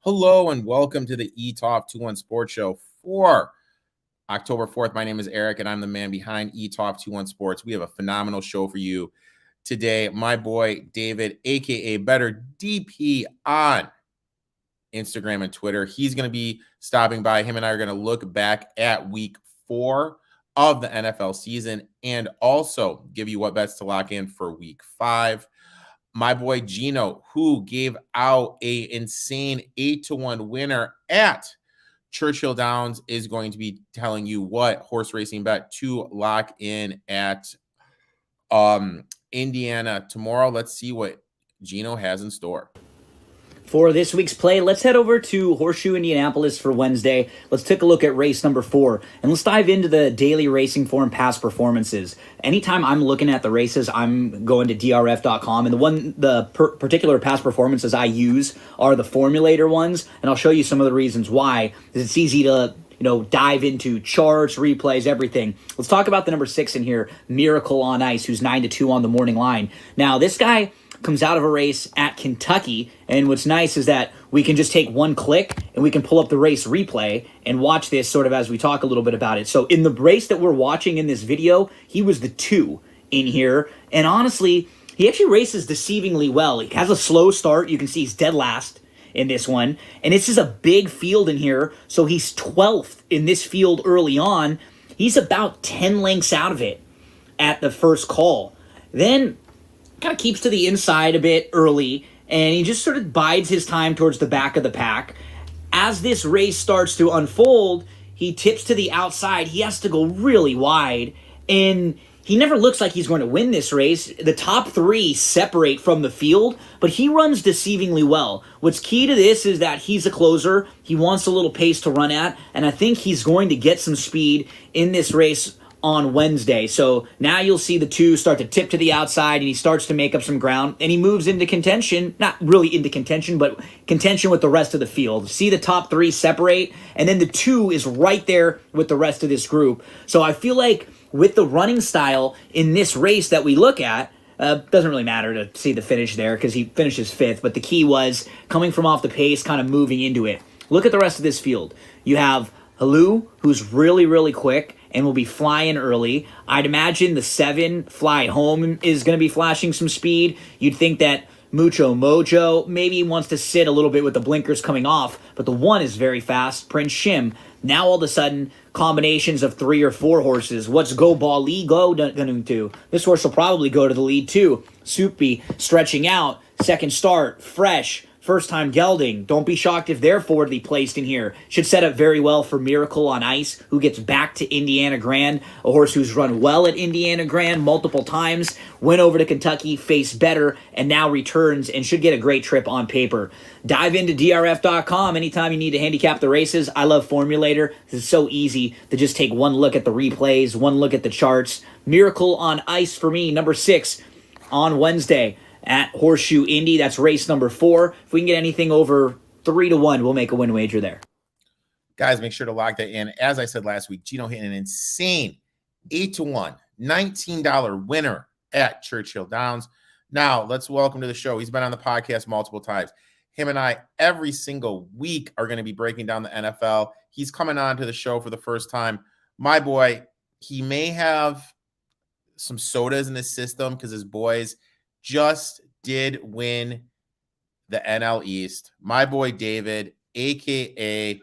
Hello and welcome to the Etoft21sports Show for October 4th. My name is Eric and I'm the man behind Etoft21sports. We have a phenomenal show for you today. My boy David, aka Better DP on Instagram and Twitter. He's going to be stopping by. Him and I are going to look back at week 4 of the NFL season and also give you what bets to lock in for week 5. My boy Gino, who gave out a insane 8-1 winner at Churchill Downs, is going to be telling you what horse racing bet to lock in at Indiana tomorrow. Let's see what Gino has in store. For this week's play, let's head over to Horseshoe, Indianapolis for Wednesday. Let's take a look at race number 4, and let's dive into the daily racing form past performances. Anytime I'm looking at the races, I'm going to drf.com, and the particular past performances I use are the formulator ones, and I'll show you some of the reasons why. It's easy to dive into charts, replays, everything. Let's talk about the number 6 in here, Miracle on Ice, who's 9-2 on the morning line. Now, this guy comes out of a race at Kentucky, and what's nice is that we can just take one click and we can pull up the race replay and watch this sort of as we talk a little bit about it. So in the race that we're watching in this video, he was the 2 in here, and honestly, he actually races deceivingly well. He has a slow start. You can see he's dead last in this one, and this is a big field in here, so he's 12th in this field early on. He's about 10 lengths out of it at the first call. Then kind of keeps to the inside a bit early, and he just sort of bides his time towards the back of the pack. As this race starts to unfold, he tips to the outside. He has to go really wide, and he never looks like he's going to win this race. The top 3 separate from the field, but he runs deceivingly well. What's key to this is that he's a closer. He wants a little pace to run at, and I think he's going to get some speed in this race on Wednesday. So now you'll see the 2 start to tip to the outside, and he starts to make up some ground, and he moves into contention, not really into contention, but contention with the rest of the field. See the top 3 separate, and then the 2 is right there with the rest of this group. So I feel like with the running style in this race that we look at, doesn't really matter to see the finish there because he finishes 5th, but the key was coming from off the pace, kind of moving into it. Look at the rest of this field. You have Halou, who's really, really quick and will be flying early. I'd imagine the 7 Fly Home is going to be flashing some speed. You'd think that Mucho Mojo maybe wants to sit a little bit with the blinkers coming off, but the 1 is very fast, Prince Shim. Now all of a sudden, combinations of 3 or 4 horses. What's Go Ball Lee going to do? This horse will probably go to the lead too. Soupy stretching out, second start, fresh. First-time gelding. Don't be shocked if they're forwardly placed in here. Should set up very well for Miracle on Ice, who gets back to Indiana Grand, a horse who's run well at Indiana Grand multiple times, went over to Kentucky, faced better, and now returns and should get a great trip on paper. Dive into drf.com anytime you need to handicap the races. I love Formulator. It's so easy to just take one look at the replays, one look at the charts. Miracle on Ice for me, number 6 on Wednesday at Horseshoe Indy. That's race number 4. If we can get anything over 3-1, we'll make a win wager there. Guys, make sure to lock that in. As I said last week, Gino hit an insane 8-1, $19 winner at Churchill Downs. Now, let's welcome to the show. He's been on the podcast multiple times. Him and I, every single week, are going to be breaking down the NFL. He's coming on to the show for the first time. My boy, he may have some sodas in his system because his boys just did win the NL East. My boy David, a.k.a.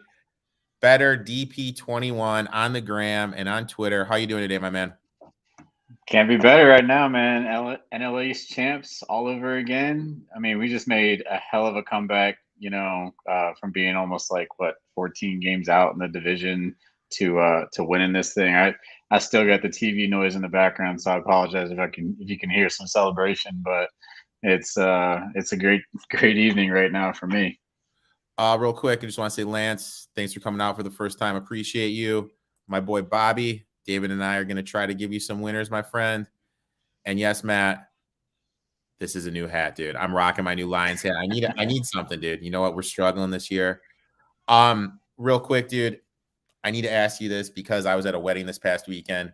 Better DP21 on the gram and on Twitter. How you doing today, my man? Can't be better right now, man. NL East champs all over again. I mean, we just made a hell of a comeback, from being almost 14 games out in the division to winning this thing. I still got the TV noise in the background, so I apologize if you can hear some celebration, but it's a great evening right now for me. Real quick, I just want to say, Lance, thanks for coming out for the first time. Appreciate you. My boy Bobby, David and I are going to try to give you some winners, my friend. And yes, Matt, this is a new hat, dude. I'm rocking my new Lions hat. I need something, dude. You know what? We're struggling this year. Real quick, dude, I need to ask you this because I was at a wedding this past weekend.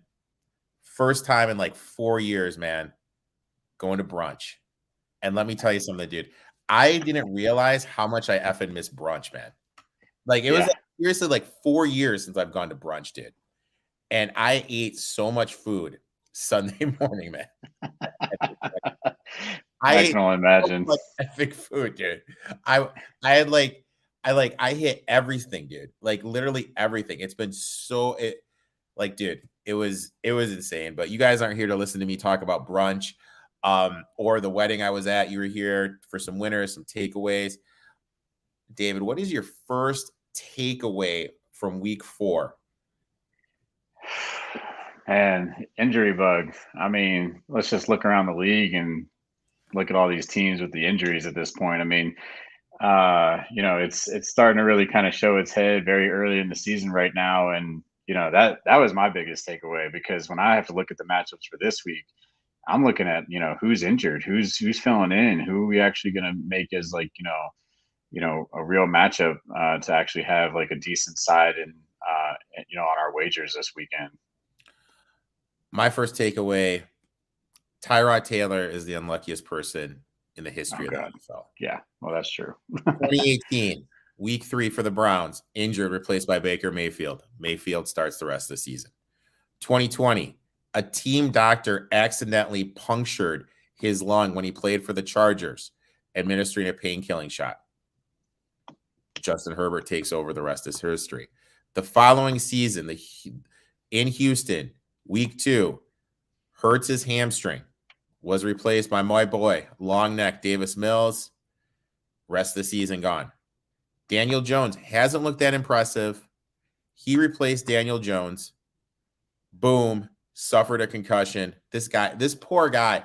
First time in 4 years, man, going to brunch. And let me tell you something, dude. I didn't realize how much I effing miss brunch, man. Like it was like, seriously like 4 years since I've gone to brunch, dude. And I ate so much food Sunday morning, man. I can only imagine. So much epic food, dude. I had like I hit everything, dude. Like literally everything. It's been like, dude, it was insane. But you guys aren't here to listen to me talk about brunch or the wedding I was at. You were here for some winners, some takeaways. David, what is your first takeaway from week 4? And injury bug. I mean, let's just look around the league and look at all these teams with the injuries at this point. I mean, it's starting to really kind of show its head very early in the season right now. And, that was my biggest takeaway, because when I have to look at the matchups for this week, I'm looking at, who's injured, who's filling in, who are we actually going to make as like, a real matchup to actually have like a decent side and, on our wagers this weekend. My first takeaway, Tyrod Taylor is the unluckiest person in the history of the NFL. Yeah, well, that's true. 2018, week 3 for the Browns, injured, replaced by Baker Mayfield. Mayfield starts the rest of the season. 2020, a team doctor accidentally punctured his lung when he played for the Chargers, administering a pain-killing shot. Justin Herbert takes over, the rest is history. The following season, in Houston, week 2, hurts his hamstring, was replaced by my boy, long neck, Davis Mills. Rest of the season gone. Daniel Jones hasn't looked that impressive. He replaced Daniel Jones. Boom, suffered a concussion. This poor guy,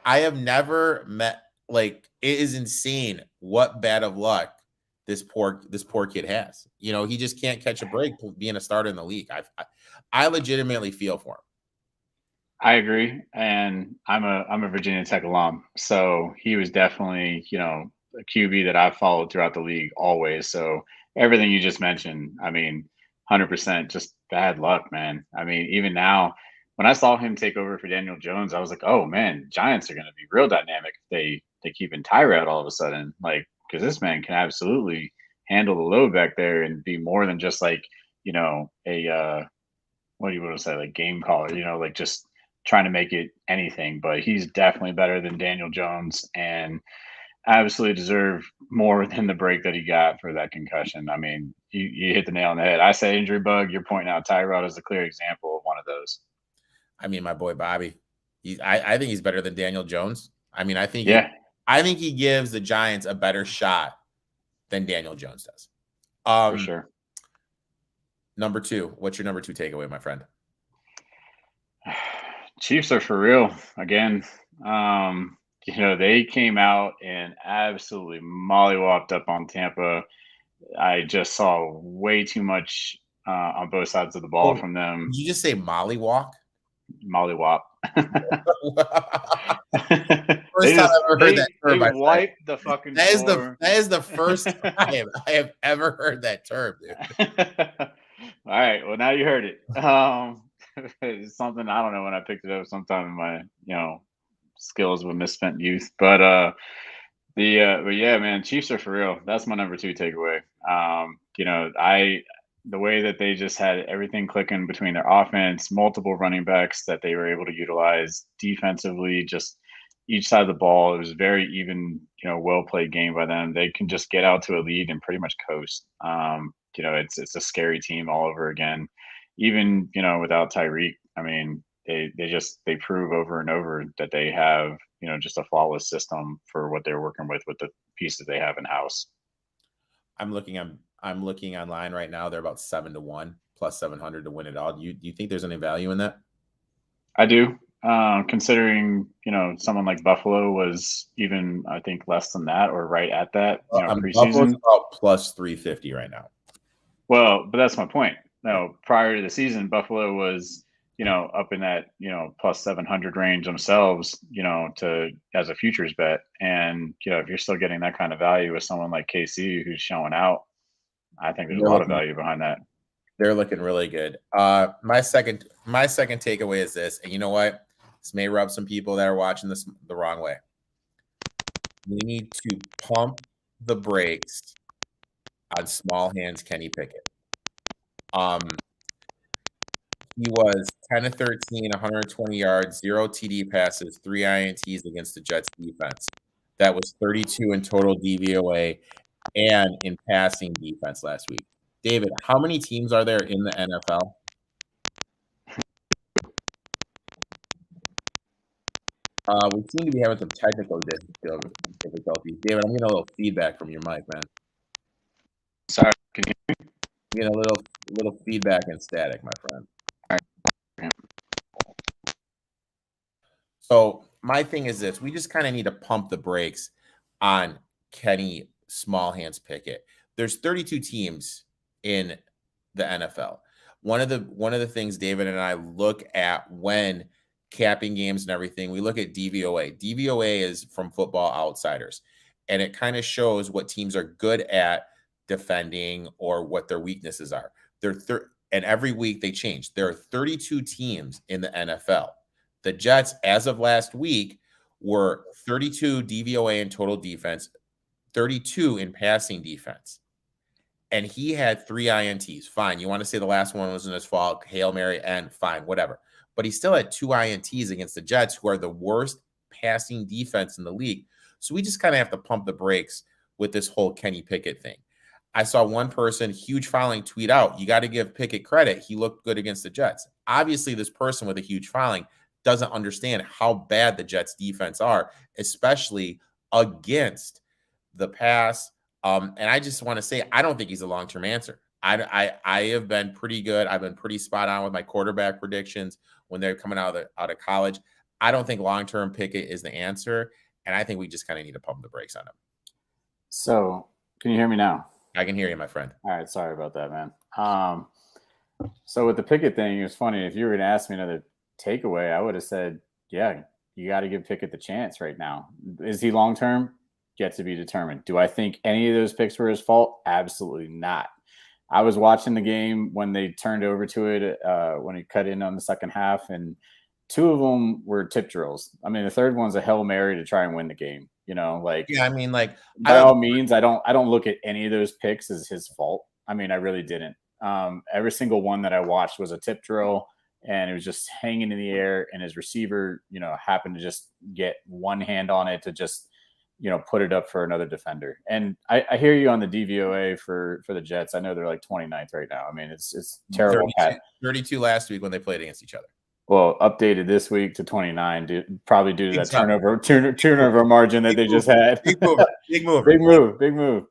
I have never met, like, it is insane what bad of luck this poor kid has. He just can't catch a break being a starter in the league. I legitimately feel for him. I agree, and I'm a Virginia Tech alum, so he was definitely a QB that I've followed throughout the league always. So everything you just mentioned, I mean, 100% just bad luck, man. I mean, even now, when I saw him take over for Daniel Jones, I was like, oh man, Giants are going to be real dynamic if they keep in Tyrod all of a sudden, like, because this man can absolutely handle the load back there and be more than just like a what do you want to say, like game caller, like just trying to make it anything. But he's definitely better than Daniel Jones and absolutely deserve more than the break that he got for that concussion. I mean, you hit the nail on the head. I say injury bug. You're pointing out Tyrod is a clear example of one of those. I mean, my boy Bobby, I think he's better than Daniel Jones. I mean, I think he gives the Giants a better shot than Daniel Jones does. For sure. Number 2, what's your number 2 takeaway, my friend? Chiefs are for real again. They came out and absolutely mollywopped up on Tampa. I just saw way too much on both sides of the ball from them. Did you just say mollywop? Mollywop. First time I've ever heard that term. They wiped the fucking floor. That is the first time I have ever heard that term, dude. All right. Well, now you heard it. It's something, I don't know when I picked it up sometime in my, skills with misspent youth. But yeah, man, Chiefs are for real. That's my number 2 takeaway. The way that they just had everything clicking between their offense, multiple running backs that they were able to utilize defensively, just each side of the ball. It was very even, well played game by them. They can just get out to a lead and pretty much coast. It's a scary team all over again. Even, without Tyreek, I mean, they prove over and over that they have, just a flawless system for what they're working with the pieces they have in house. I'm looking online right now. They're about 7-1 plus 700 to win it all. Do you think there's any value in that? I do. Considering, someone like Buffalo was even, I think, less than that or right at that, preseason. Buffalo's about plus 350 right now. Well, but that's my point. No, prior to the season, Buffalo was, up in that, plus 700 range themselves, as a futures bet. And, if you're still getting that kind of value with someone like KC who's showing out, I think there's a lot of value behind that. They're looking really good. My second takeaway is this, and you know what? This may rub some people that are watching this the wrong way. we need to pump the brakes on small hands Kenny Pickett. He was 10 of 13, 120 yards, 0 TD passes, 3 INTs against the Jets defense. That was 32 in total DVOA and in passing defense last week. David, how many teams are there in the NFL? We seem to be having some technical difficulties. David, I'm getting a little feedback from your mic, man. Sorry, can you hear me? I'm getting a little feedback and static, my friend. All right. So my thing is this: we just kind of need to pump the brakes on Kenny Small Hands Pickett. There's 32 teams in the NFL. One of the things David and I look at when capping games and everything, we look at DVOA. DVOA is from Football Outsiders, and it kind of shows what teams are good at defending or what their weaknesses are. And every week they change. There are 32 teams in the NFL. The Jets, as of last week, were 32 DVOA in total defense, 32 in passing defense. And he had 3 INTs. Fine. You want to say the last one wasn't his fault, Hail Mary, and fine, whatever. But he still had 2 INTs against the Jets, who are the worst passing defense in the league. So we just kind of have to pump the brakes with this whole Kenny Pickett thing. I saw one person, huge following, tweet out, you got to give Pickett credit. He looked good against the Jets. Obviously, this person with a huge following doesn't understand how bad the Jets defense are, especially against the pass. And I just want to say, I don't think he's a long-term answer. I have been pretty good. I've been pretty spot on with my quarterback predictions when they're coming out of college. I don't think long-term Pickett is the answer. And I think we just kind of need to pump the brakes on him. So can you hear me now? I can hear you, my friend. All right. Sorry about that, man. So with the Pickett thing, it was funny. If you were going to ask me another takeaway, I would have said, yeah, you got to give Pickett the chance right now. Is he long-term? Yet to be determined. Do I think any of those picks were his fault? Absolutely not. I was watching the game when they turned over to it, when he cut in on the second half, and 2 of them were tip drills. I mean, the third one's a Hail Mary to try and win the game. You know, like, yeah, I mean, like, by all means, I don't look at any of those picks as his fault. I mean, I really didn't. Every single one that I watched was a tip drill, and it was just hanging in the air, and his receiver, you know, happened to just get one hand on it to just, you know, put it up for another defender. And I hear you on the DVOA for the Jets. I know they're like 29th right now. I mean, it's terrible. 32 last week when they played against each other. Well, updated this week to 29, probably due to that turnover margin that they just had. Big move.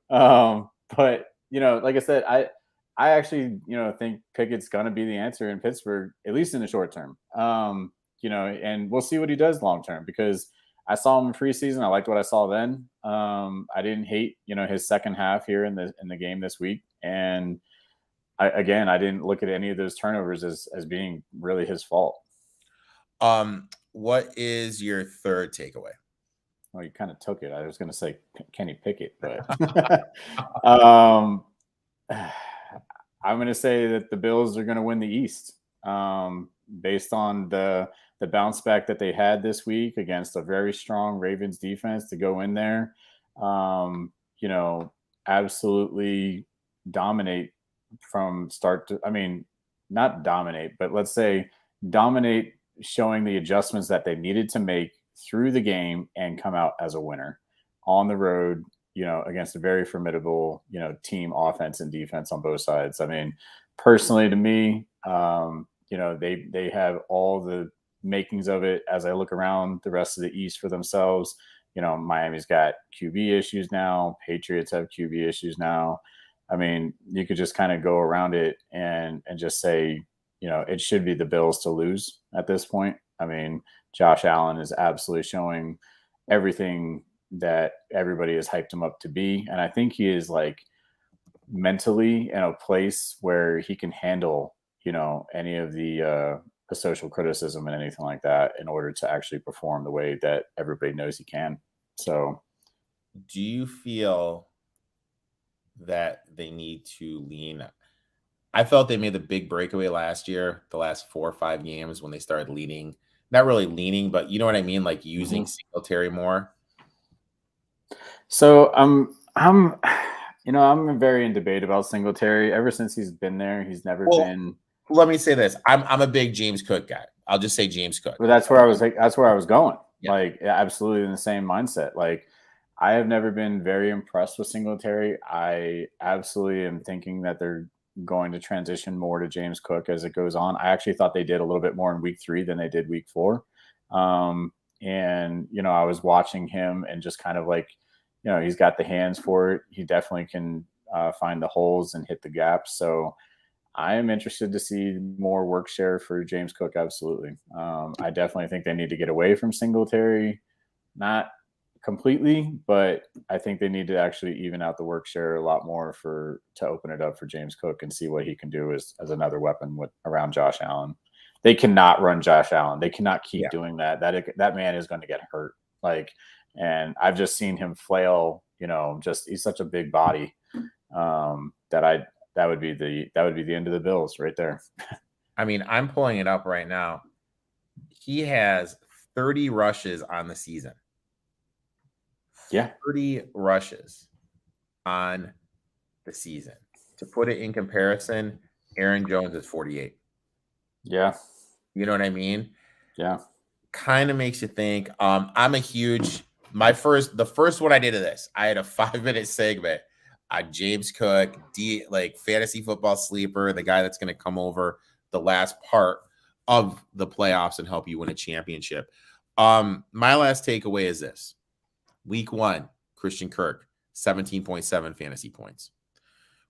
But, you know, like I said, I actually, you know, think Pickett's going to be the answer in Pittsburgh, at least in the short term. You know, and we'll see what he does long term, because I saw him in preseason. I liked what I saw then. I didn't hate, you know, his second half here in the game this week. And I didn't look at any of those turnovers as being really his fault. What is your third takeaway? Well, you kind of took it. I was going to say Kenny Pickett, but I'm going to say that the Bills are going to win the East, based on the bounce back that they had this week against a very strong Ravens defense to go in there, you know, absolutely dominate from start to, I mean, not dominate, but let's say dominate, showing the adjustments that they needed to make through the game and come out as a winner on the road, you know, against a very formidable, you know, team offense and defense on both sides. I mean, personally to me, you know, they have all the makings of it. As I look around the rest of the East for themselves, you know, Miami's got QB issues now. Patriots have QB issues now. I mean, you could just kind of go around it and just say, you know, it should be the Bills to lose at this point. I mean, Josh Allen is absolutely showing everything that everybody has hyped him up to be. And I think he is like mentally in a place where he can handle, you know, any of the social criticism and anything like that in order to actually perform the way that everybody knows he can. So do you feel that they need to lean? I felt they made the big breakaway last year, the last 4 or 5 games when they started leaning, not really leaning, but you know what I mean? Like using Singletary more. So I'm very in debate about Singletary. Ever since he's been there, he's never been. Let me say this: I'm a big James Cook guy. I'll just say James Cook. But that's where I was. That's where I was going. Yeah. Like, absolutely in the same mindset. Like, I have never been very impressed with Singletary. I absolutely am thinking that they're going to transition more to James Cook as it goes on. I actually thought they did a little bit more in week 3 than they did week 4. And I was watching him and just kind of like, he's got the hands for it. He definitely can find the holes and hit the gaps. So I am interested to see more work share for James Cook. Absolutely. I definitely think they need to get away from Singletary. Not completely, but I think they need to actually even out the work share a lot more to open it up for James Cook and see what he can do as another weapon around Josh Allen. They cannot run Josh Allen. They cannot keep doing that. That man is going to get hurt. And I've just seen him flail. He's such a big body that would be the end of the Bills right there. I mean, I'm pulling it up right now. He has 30 rushes on the season. Yeah. 30 rushes on the season. To put it in comparison, Aaron Jones is 48. Yeah. You know what I mean? Yeah. Kind of makes you think. The first one I did of this, I had a 5-minute segment on James Cook, fantasy football sleeper, the guy that's going to come over the last part of the playoffs and help you win a championship. My last takeaway is this. Week 1, Christian Kirk, 17.7 fantasy points.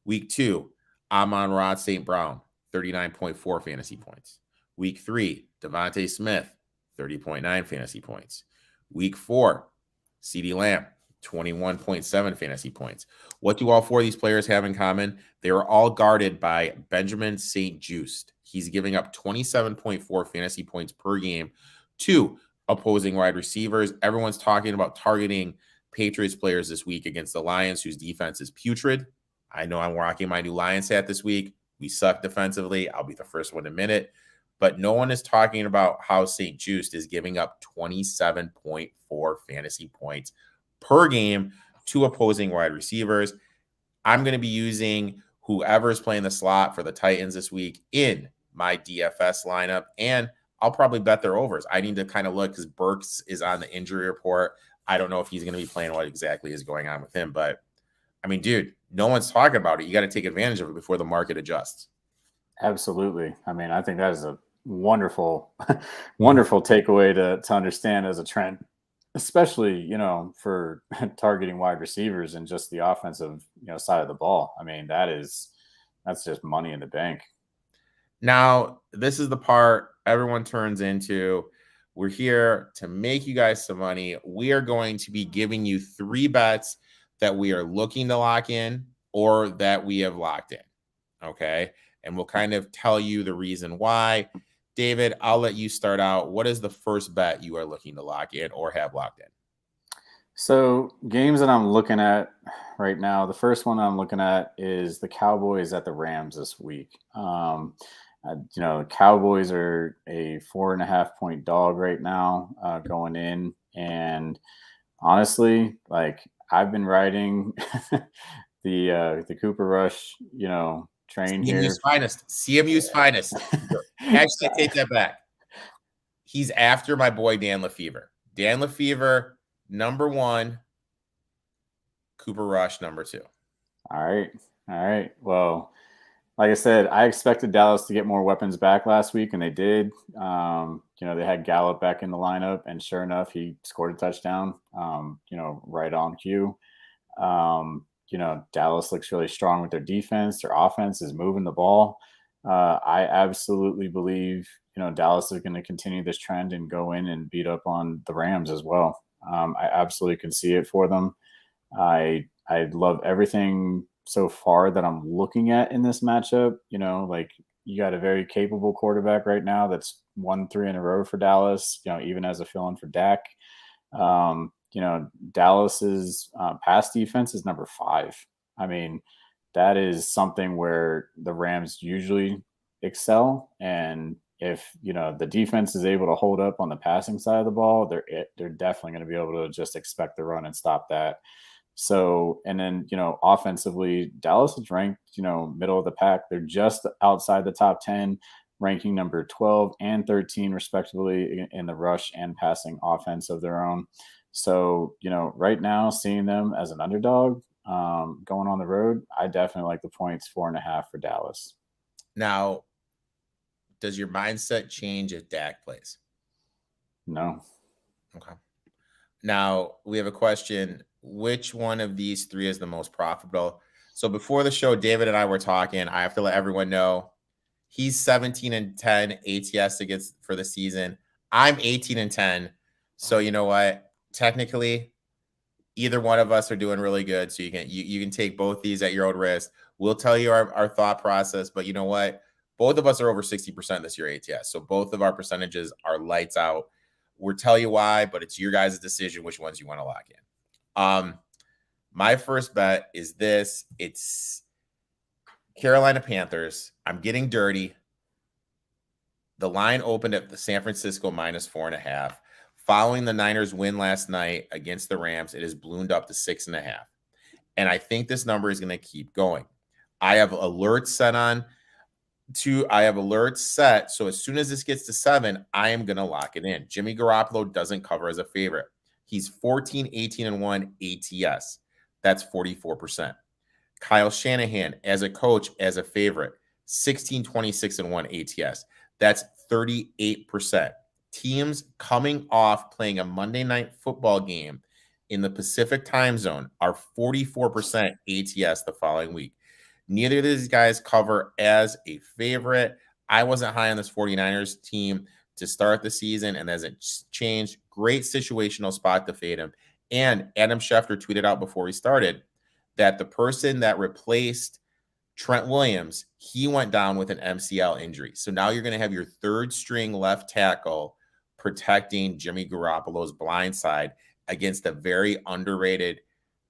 Week 2, Amon-Ra St. Brown, 39.4 fantasy points. Week 3, Devontae Smith, 30.9 fantasy points. Week 4, CeeDee Lamb, 21.7 fantasy points. What do all 4 of these players have in common? They were all guarded by Benjamin St-Juste. He's giving up 27.4 fantasy points per game to opposing wide receivers. Everyone's talking about targeting Patriots players this week against the Lions, whose defense is putrid. I know I'm rocking my new Lions hat this week. We suck defensively. I'll be the first one to admit it. But no one is talking about how St-Juste is giving up 27.4 fantasy points per game to opposing wide receivers. I'm going to be using whoever's playing the slot for the Titans this week in my DFS lineup, and I'll probably bet their overs. I need to kind of look because Burks is on the injury report. I don't know if he's going to be playing, what exactly is going on with him. But, I mean, dude, no one's talking about it. You got to take advantage of it before the market adjusts. Absolutely. I mean, I think that is a wonderful, wonderful takeaway to understand as a trend, especially, for targeting wide receivers and just the offensive, side of the ball. I mean, that's just money in the bank. Now, this is the part everyone turns into. We're here to make you guys some money. We are going to be giving you 3 bets that we are looking to lock in or that we have locked in. Okay. And we'll kind of tell you the reason why. David, I'll let you start out. What is the first bet you are looking to lock in or have locked in? So games that I'm looking at right now, the first one I'm looking at is the Cowboys at the Rams this week. Cowboys are a 4.5 point dog right now going in. And honestly, I've been riding the Cooper Rush, train here. CMU's finest. Actually, take that back. He's after my boy Dan Lefevre. Dan Lefevre, number 1. Cooper Rush, number 2. All right. Well, like I said, I expected Dallas to get more weapons back last week, and they did. They had Gallup back in the lineup, and sure enough, he scored a touchdown, right on cue. Dallas looks really strong with their defense. Their offense is moving the ball. I absolutely believe, Dallas is going to continue this trend and go in and beat up on the Rams as well. I absolutely can see it for them. I love everything so far that I'm looking at in this matchup. You got a very capable quarterback right now that's won 3 in a row for Dallas, even as a fill-in for Dak. Dallas's pass defense is number 5. I mean, that is something where the Rams usually excel. And, if the defense is able to hold up on the passing side of the ball, they're definitely going to be able to just expect the run and stop that. So, and then offensively, Dallas is ranked middle of the pack. They're just outside the top 10, ranking number 12 and 13 respectively in the rush and passing offense of their own. So, right now, seeing them as an underdog going on the road, I definitely like the points 4.5 for Dallas. Now, does your mindset change if Dak plays? No. Okay. Now, we have a question. Which one of these three is the most profitable? So before the show, David and I were talking. I have to let everyone know he's 17-10 ATS against for the season. I'm 18-10. So you know what? Technically, either one of us are doing really good. So you can take both these at your own risk. We'll tell you our thought process, but you know what? Both of us are over 60% this year ATS. So both of our percentages are lights out. We'll tell you why, but it's your guys' decision which ones you want to lock in. My first bet is this. It's Carolina Panthers. I'm getting dirty. The line opened at the San Francisco -4.5. Following the Niners win last night against the Rams, it has ballooned up to 6.5. And I think this number is going to keep going. I have alerts set on so as soon as this gets to 7, I am going to lock it in. Jimmy Garoppolo doesn't cover as a favorite. He's 14-18-1 ATS. That's 44%. Kyle Shanahan as a coach as a favorite, 16-26-1 ATS. That's 38%. Teams coming off playing a Monday night football game in the Pacific time zone are 44% ATS the following week. Neither of these guys cover as a favorite. I wasn't high on this 49ers team to start the season, and as it changed, great situational spot to fade him. And Adam Schefter tweeted out before he started that the person that replaced Trent Williams, he went down with an MCL injury. So now you're going to have your third string left tackle protecting Jimmy Garoppolo's blind side against a very underrated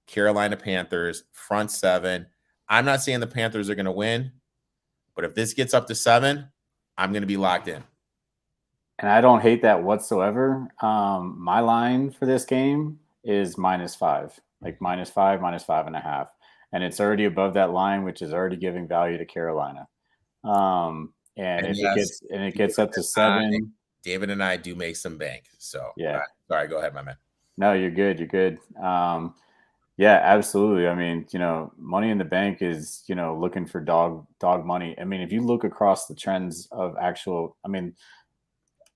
Carolina Panthers front seven. I'm not saying the Panthers are going to win, but if this gets up to 7, I'm going to be locked in. And I don't hate that whatsoever. My line for this game is -5, like -5, -5.5. And it's already above that line, which is already giving value to Carolina. And if yes, it gets up to 7, David and I do make some bank. So yeah. Sorry, go ahead, my man. No, you're good. You're good. Yeah, absolutely. I mean, Money in the Bank is, looking for dog money. I mean, if you look across the trends of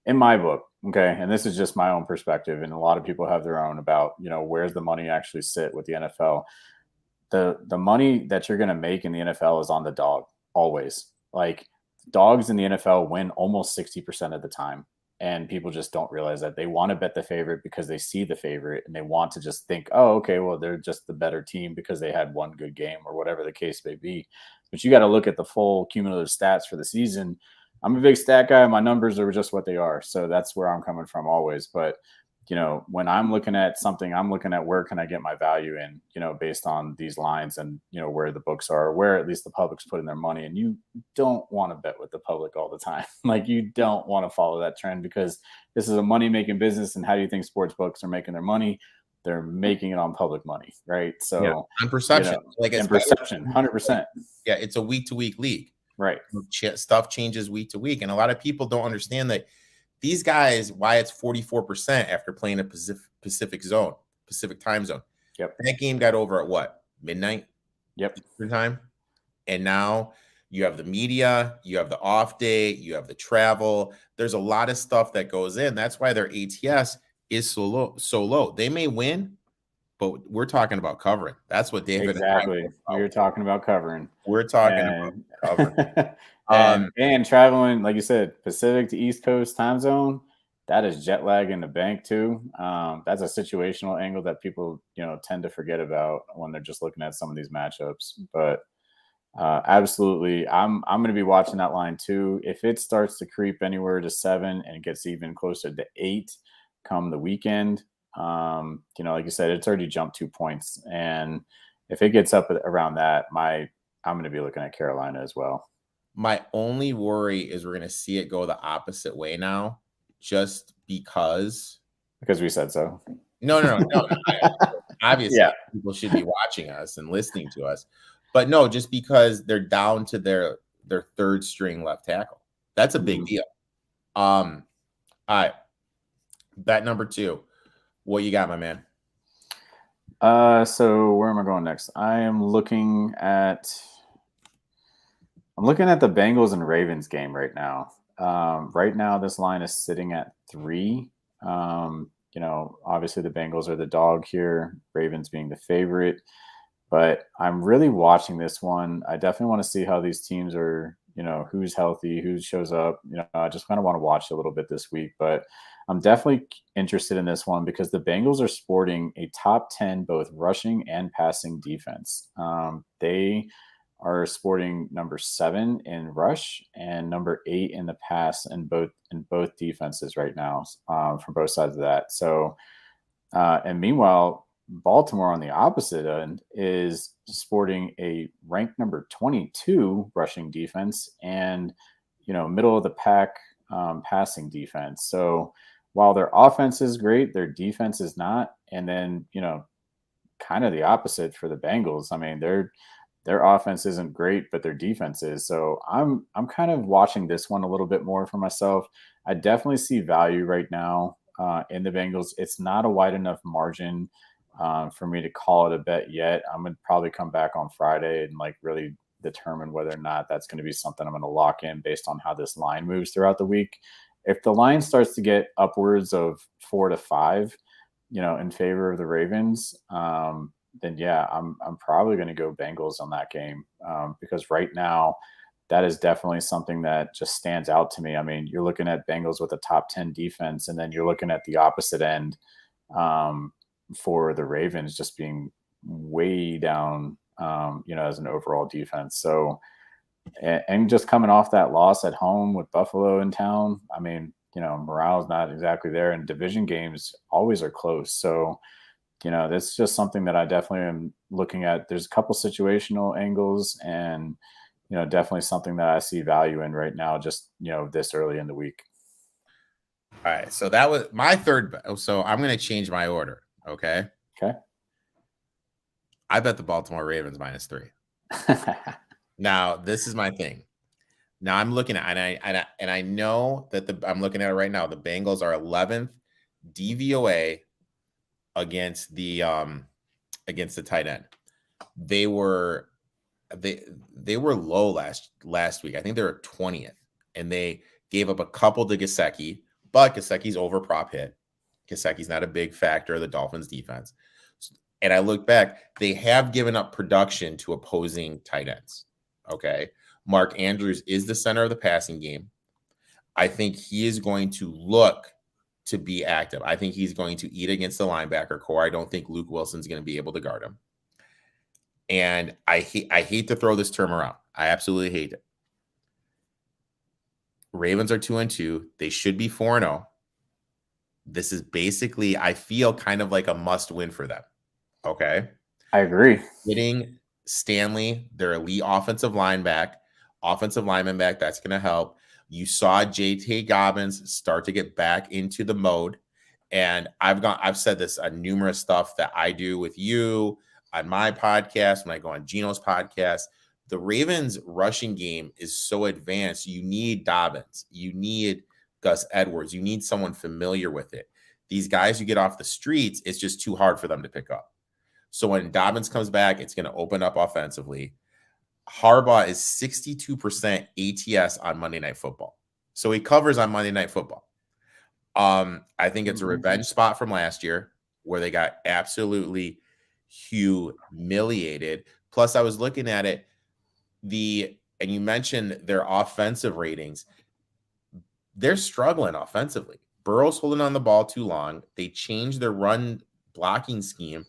in my book, okay, and this is just my own perspective, and a lot of people have their own about, where's the money actually sit with the NFL. The money that you're going to make in the NFL is on the dog, always. Like, dogs in the NFL win almost 60% of the time. And people just don't realize that. They want to bet the favorite because they see the favorite and they want to just think, oh, okay, well, they're just the better team because they had one good game or whatever the case may be. But you got to look at the full cumulative stats for the season. I'm a big stat guy. My numbers are just what they are. So that's where I'm coming from always. But, when I'm looking at something, I'm looking at where can I get my value in, based on these lines and, where the books are, where at least the public's putting their money. And you don't want to bet with the public all the time. Like, you don't want to follow that trend because this is a money-making business. And how do you think sports books are making their money? They're making it on public money, right? So on perception, perception, 100%. Yeah, it's a week-to-week league, right? Stuff changes week to week, and a lot of people don't understand that. These guys, why it's 44% after playing a Pacific time zone. Yep. That game got over at what? Midnight? Yep. Eastern time. And now you have the media, you have the off day, you have the travel. There's a lot of stuff that goes in. That's why their ATS is so low. They may win, but we're talking about covering. That's what David. Exactly. We're talking about covering. We're talking about covering. And traveling, like you said, Pacific to East Coast time zone, that is jet lag in the bank too. That's a situational angle that people, tend to forget about when they're just looking at some of these matchups. But absolutely, I'm going to be watching that line too. If it starts to creep anywhere to 7 and it gets even closer to 8 come the weekend, like you said, it's already jumped 2 points. And if it gets up around that, I'm going to be looking at Carolina as well. My only worry is we're going to see it go the opposite way now, just because we said so. No. Obviously, Yeah. people should be watching us and listening to us, but no, just because they're down to their third string left tackle. That's a big deal. All right, bet number 2. What you got, my man? So where am I going next? I'm looking at the Bengals and Ravens game right now. Right now, this line is sitting at 3. Obviously the Bengals are the dog here, Ravens being the favorite. But I'm really watching this one. I definitely want to see how these teams are, who's healthy, who shows up. I just kind of want to watch a little bit this week. But I'm definitely interested in this one because the Bengals are sporting a top 10 both rushing and passing defense. They are sporting number 7 in rush and number 8 in the pass in both defenses right now, from both sides of that. So, and meanwhile, Baltimore on the opposite end is sporting a ranked number 22 rushing defense and, middle of the pack passing defense. So while their offense is great, their defense is not. And then, kind of the opposite for the Bengals. I mean, their offense isn't great, but their defense is. So I'm kind of watching this one a little bit more for myself. I definitely see value right now in the Bengals. It's not a wide enough margin for me to call it a bet yet. I'm going to probably come back on Friday and really determine whether or not that's going to be something I'm going to lock in based on how this line moves throughout the week. If the line starts to get upwards of 4 to 5, in favor of the Ravens, then yeah, I'm probably going to go Bengals on that game because right now that is definitely something that just stands out to me. I mean, you're looking at Bengals with a top 10 defense, and then you're looking at the opposite end for the Ravens just being way down, as an overall defense. So, and just coming off that loss at home with Buffalo in town, I mean, morale's not exactly there, and division games always are close. So, that's just something that I definitely am looking at. There's a couple situational angles and, definitely something that I see value in right now, just, this early in the week. All right. So that was my third bet. So I'm going to change my order. Okay. Okay. I bet the Baltimore Ravens -3. Now, this is my thing. Now I'm looking at, and I know that I'm looking at it right now. The Bengals are 11th DVOA against the tight end. They were low last week. I think they were 20th, and they gave up a couple to Gesicki, but Gesicki's over prop hit. Gesicki's not a big factor of the Dolphins defense. And I look back, they have given up production to opposing tight ends. Okay. Mark Andrews is the center of the passing game. I think he is going to look to be active. I think he's going to eat against the linebacker core. I don't think Luke Wilson's going to be able to guard him. And I hate to throw this term around. I absolutely hate it. Ravens are 2-2. They should be 4-0. This is basically, I feel, kind of like a must win for them. Okay. I agree. Getting Stanley, their elite offensive lineman back, that's going to help. You saw JT Dobbins start to get back into the mode. And I've said this on numerous stuff that I do with you on my podcast, when I go on Gino's podcast. The Ravens rushing game is so advanced. You need Dobbins. You need Gus Edwards. You need someone familiar with it. These guys you get off the streets, it's just too hard for them to pick up. So when Dobbins comes back, it's going to open up offensively. Harbaugh is 62% ATS on Monday Night Football. So he covers on Monday Night Football. I think it's a revenge spot from last year where they got absolutely humiliated. Plus, I was looking at it, and you mentioned their offensive ratings. They're struggling offensively. Burrow's holding on the ball too long. They changed their run blocking scheme,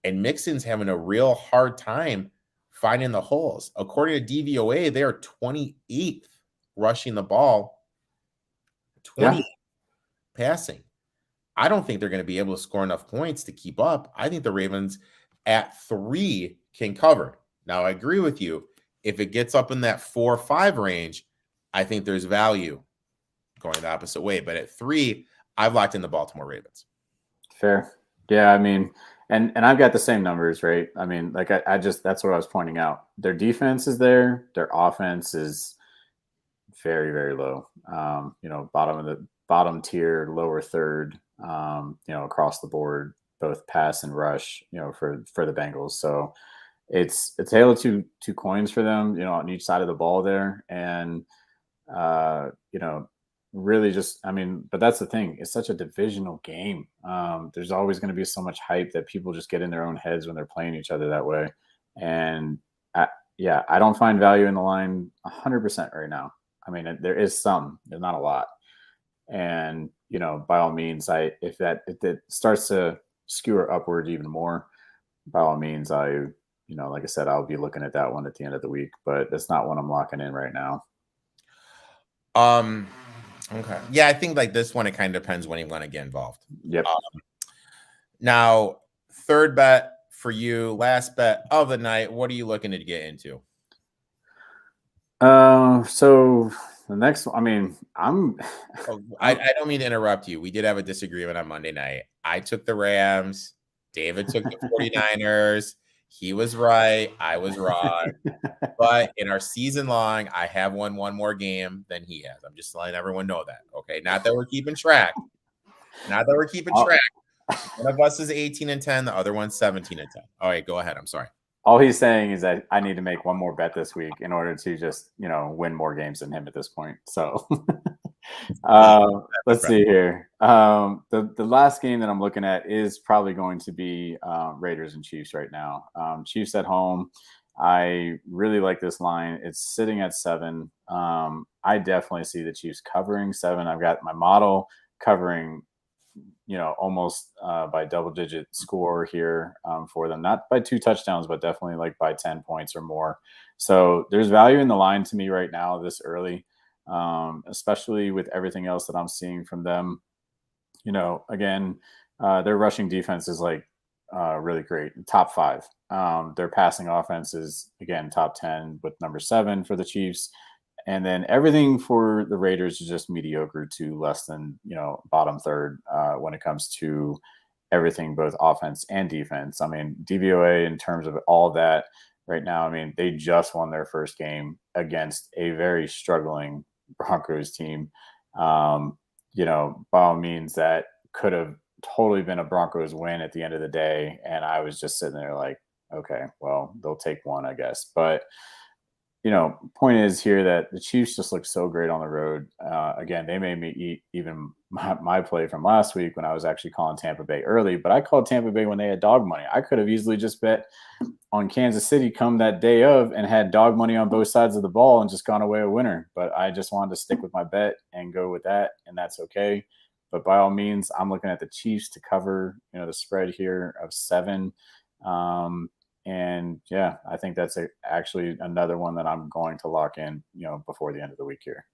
and Mixon's having a real hard time finding the holes. According to DVOA, they are 28th rushing the ball, 20th passing. I don't think they're going to be able to score enough points to keep up. I think the Ravens at 3 can cover. Now, I agree with you. If it gets up in that 4 or 5 range, I think there's value going the opposite way. But at 3, I've locked in the Baltimore Ravens. Fair. Yeah, I mean, and I've got the same numbers, right? I mean, like I just that's what I was pointing out. Their defense is there. Their offense is very, very low. Bottom tier, lower third, across the board, both pass and rush, for the Bengals. So it's a tale of two coins for them, on each side of the ball there. And really just, I mean, but that's the thing. It's such a divisional game. There's always going to be so much hype that people just get in their own heads when they're playing each other that way. And I don't find value in the line 100% right now. I mean, there is some, there's not a lot. And, by all means, if it starts to skewer upward even more, by all means, like I said, I'll be looking at that one at the end of the week, but that's not one I'm locking in right now. Okay. Yeah, I think like this one, it kind of depends when you want to get involved. Yep. Now, third bet for you, last bet of the night. What are you looking to get into? So the next one, I mean, I don't mean to interrupt you. We did have a disagreement on Monday night. I took the Rams. David took the 49ers. He was right. I was wrong. But in our season long, I have won one more game than he has. I'm just letting everyone know that. Okay. Not that we're keeping track. One of us is 18-10. The other one's 17-10. All right. Go ahead. I'm sorry. All he's saying is that I need to make one more bet this week in order to just, win more games than him at this point. So let's see here. The last game that I'm looking at is probably going to be Raiders and Chiefs right now. Chiefs at home. I really like this line. It's sitting at 7. I definitely see the Chiefs covering 7. I've got my model covering, almost by double-digit score here for them. Not by 2 touchdowns, but definitely like by 10 points or more. So there's value in the line to me right now this early, especially with everything else that I'm seeing from them. Again, their rushing defense is like really great, top 5. Their passing offense is, again, top 10 with number 7 for the Chiefs. And then everything for the Raiders is just mediocre to less than, bottom third when it comes to everything, both offense and defense. I mean, DVOA in terms of all that right now, I mean, they just won their first game against a very struggling Broncos team. By all means, that could have totally been a Broncos win at the end of the day. And I was just sitting there like, okay, well, they'll take one, I guess. But point is here that the Chiefs just look so great on the road. Again, they made me eat even my play from last week when I was actually calling Tampa Bay early, but I called Tampa Bay when they had dog money. I could have easily just bet on Kansas City come that day of and had dog money on both sides of the ball and just gone away a winner. But I just wanted to stick with my bet and go with that, and that's okay. But by all means, I'm looking at the Chiefs to cover, the spread here of 7. And yeah, I think that's actually another one that I'm going to lock in, before the end of the week here.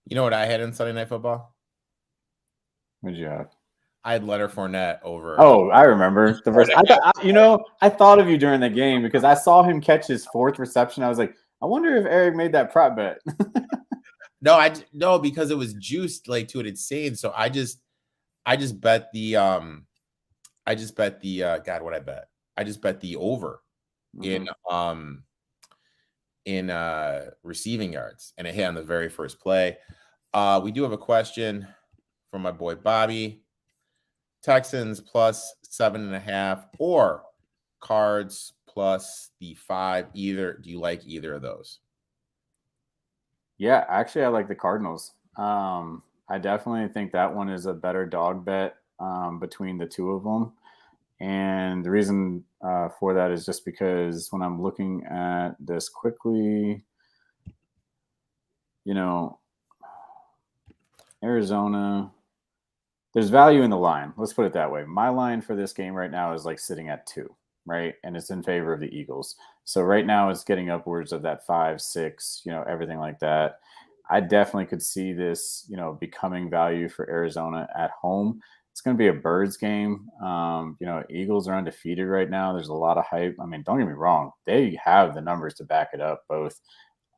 You know what I had in Sunday Night Football? What did you have? I had Leonard Fournette over. Oh, I remember the first. I thought of you during the game because I saw him catch his 4th reception. I was like, I wonder if Eric made that prop bet. No, because it was juiced like to an insane. So I just bet the God, what I bet. I just bet the over in receiving yards, and it hit on the very first play. We do have a question from my boy Bobby. Texans plus 7.5 or Cards plus the 5. Either. Do you like either of those? Yeah, actually, I like the Cardinals. I definitely think that one is a better dog bet between the two of them. And the reason for that is just because when I'm looking at this quickly, Arizona, there's value in the line. Let's put it that way. My line for this game right now is like sitting at 2, right? And it's in favor of the Eagles. So right now it's getting upwards of that 5, 6, everything like that. I definitely could see this, becoming value for Arizona at home. it's going to be a Birds game. Eagles are undefeated right now. There's a lot of hype. I mean, don't get me wrong. They have the numbers to back it up, both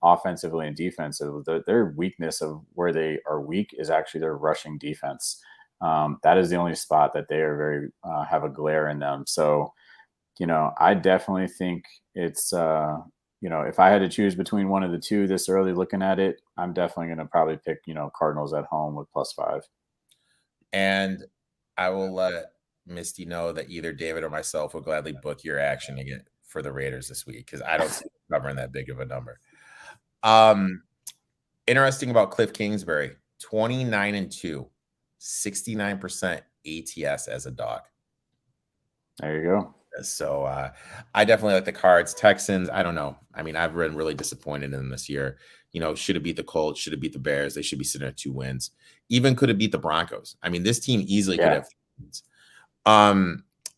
offensively and defensively. Their weakness of where they are weak is actually their rushing defense. That is the only spot that they are very have a glare in them. So, I definitely think it's, if I had to choose between one of the two this early looking at it, I'm definitely going to probably pick, Cardinals at home with +5. And I will let Misty know that either David or myself will gladly book your action again for the Raiders this week, because I don't see covering that big of a number. Interesting about Cliff Kingsbury, 29-2, 69% ATS as a dog. There you go. So I definitely like the Cards. Texans, I don't know. I mean, I've been really disappointed in them this year. Should have beat the Colts, should have beat the Bears. They should be sitting at 2 wins. Even could have beat the Broncos. I mean, this team easily could have wins.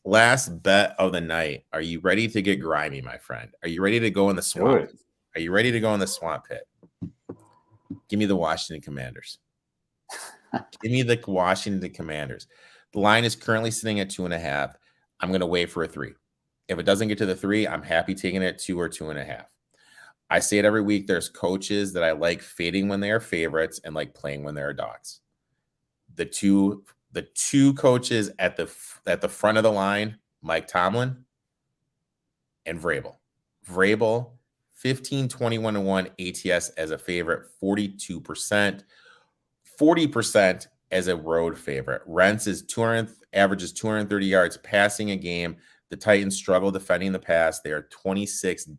Last bet of the night. Are you ready to get grimy, my friend? Are you ready to go in the swamp? Are you ready to go in the swamp pit? Give me the Washington Commanders. Give me the Washington Commanders. The line is currently sitting at 2.5. I'm going to wait for a 3. If it doesn't get to the 3, I'm happy taking it at 2 or 2.5. I say it every week. There's coaches that I like fading when they are favorites and like playing when they are dogs. The two coaches at the front of the line, Mike Tomlin and Vrabel. Vrabel, 15-21-1 ATS as a favorite, 42%, 40% as a road favorite. Rents is averages 230 yards passing a game. The Titans struggle defending the pass. They are 26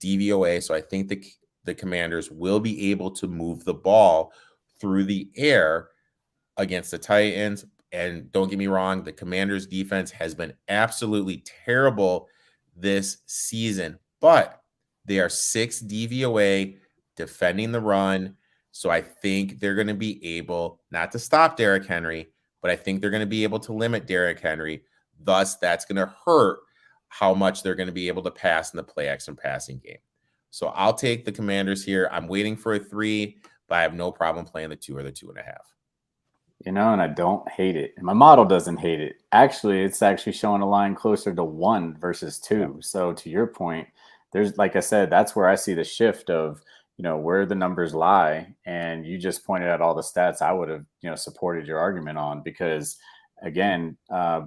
DVOA. So I think the Commanders will be able to move the ball through the air against the Titans. And don't get me wrong, the Commanders defense has been absolutely terrible this season, but they are 6 DVOA defending the run. So I think they're going to be able not to stop Derrick Henry, but I think they're going to be able to limit Derrick Henry. Thus, that's going to hurt how much they're going to be able to pass in the play action passing game. So I'll take the Commanders here. I'm waiting for a 3, but I have no problem playing the 2 or the 2.5. And I don't hate it. And my model doesn't hate it. Actually, it's actually showing a line closer to 1 versus 2. Yeah. So to your point, there's, like I said, that's where I see the shift of, where the numbers lie. And you just pointed out all the stats I would have, supported your argument on, because again,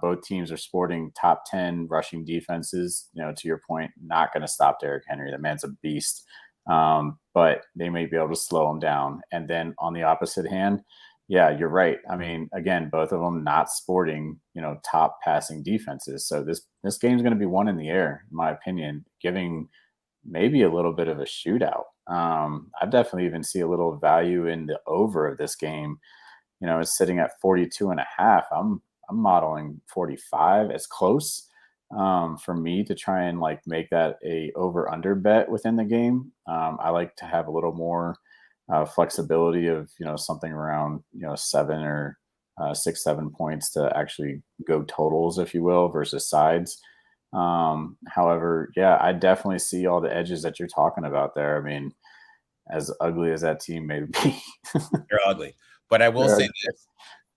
both teams are sporting top 10 rushing defenses. To your point, not going to stop Derrick Henry. The man's a beast. But they may be able to slow him down. And then on the opposite hand, yeah, you're right. I mean, again, both of them not sporting, top passing defenses. So this game's going to be won in the air, in my opinion, giving maybe a little bit of a shootout. I definitely even see a little value in the over of this game. It's sitting at 42.5. I'm modeling 45 as close for me to try and like make that a over under bet within the game. I like to have a little more flexibility of, something around, 7 or 6-7 points to actually go totals, if you will, versus sides. However, yeah, I definitely see all the edges that you're talking about there. I mean, as ugly as that team may be. They're ugly. But I will say this.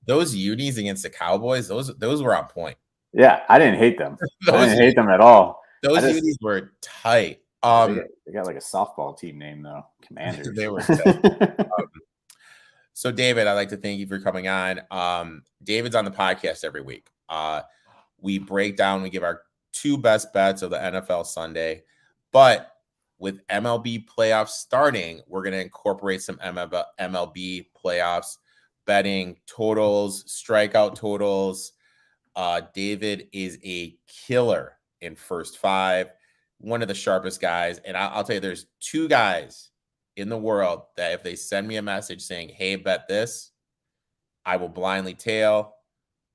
Those unis against the Cowboys, those were on point. Yeah, I didn't hate them. I didn't hate them at all. Those unis were tight. They got like a softball team name, though. Commanders. They were tight. So, David, I'd like to thank you for coming on. David's on the podcast every week. We break down, we give our 2 best bets of the NFL Sunday. But with MLB playoffs starting, we're going to incorporate some MLB playoffs, betting totals, strikeout totals. David is a killer in first 5, one of the sharpest guys. And I'll tell you, there's 2 guys in the world that if they send me a message saying, hey, bet this, I will blindly tail.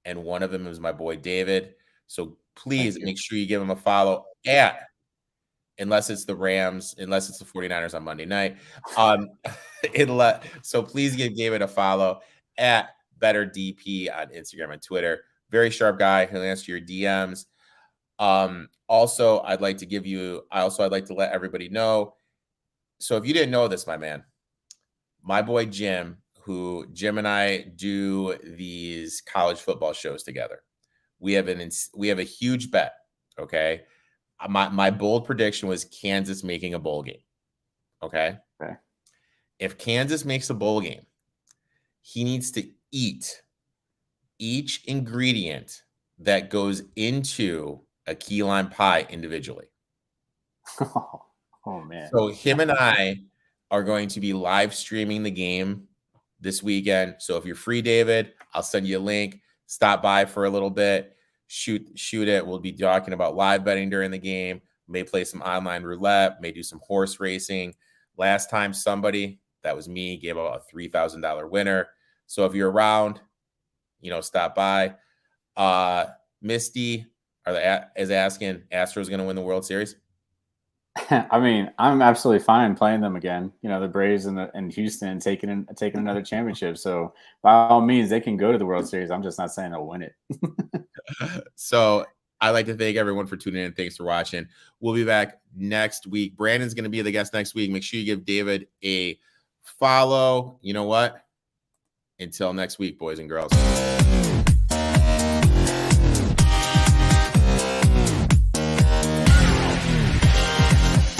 And one of them is my boy, David. So please make sure you give him a follow unless it's the Rams, unless it's the 49ers on Monday night. So please give David a follow at BetterDP on Instagram and Twitter. Very sharp guy. He'll answer your DMs. Also, I'd like to let everybody know. So if you didn't know this, my boy Jim, who Jim and I do these college football shows together. We have a huge bet. Okay. My bold prediction was Kansas making a bowl game. Okay. If Kansas makes a bowl game, he needs to eat each ingredient that goes into a key lime pie individually. Oh man. So him and I are going to be live streaming the game this weekend. So if you're free, David, I'll send you a link. Stop by for a little bit. Shoot it. We'll be talking about live betting during the game. May play some online roulette. May do some horse racing. Last time somebody, that was me, gave out a $3,000 winner. So if you're around, stop by. Misty is asking, Astros going to win the World Series? I mean, I'm absolutely fine playing them again. The Braves and Houston taking another championship. So by all means, they can go to the World Series. I'm just not saying they'll win it. So I'd like to thank everyone for tuning in. Thanks for watching. We'll be back next week. Brandon's going to be the guest next week. Make sure you give David a follow. You know what? Until next week, boys and girls.